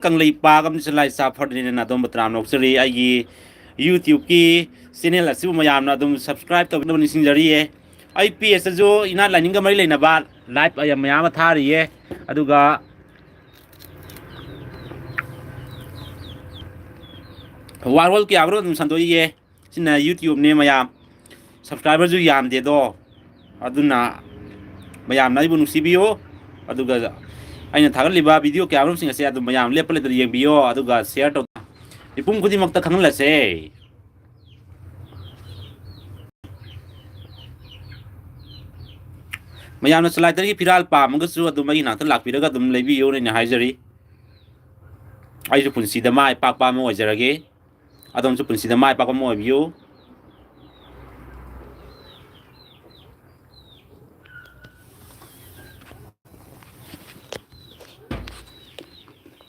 กังเลยปากำสไลด์ซาพอดีนะดมบตรามนกสรีไอYouTube กีซีเนลสิบมายามนะดม subscribe ตัวเป็นสิ่งจารีเอไอพีเอสจูอินาไลนิ่งก็ไม่เลยนะบ้านไลฟ์ไอมายามมาทารีเออดูกะวาร์วอลกี่อากรู้ดมสันตัวเย่สินะ YouTube เนี่ยมายาม subscriber จูยามเดียดอดูนะมายามนะที่บุญซีบีโออดูกะไอ้เนี่ยถ้าเกิดลิบาวิดีโอแคปรูปสิ่งเสียดูมายามเลี้ยบไปเลยตัวยังบิโออดูกะเสียตัวญี่ปุ่นคุดีมักตะขังละเซ่มายามนัสไลด์ตรีพิราลปามันก็สู้ดูมาอีนักตลักพิรากดูมเลวิโอเนี่ยหายจรีไอ้จุปุ่นสีดำไม้ปากปามวยจระเกอดมจุปุ่นสีดำไม้ปากปามวยบิโอ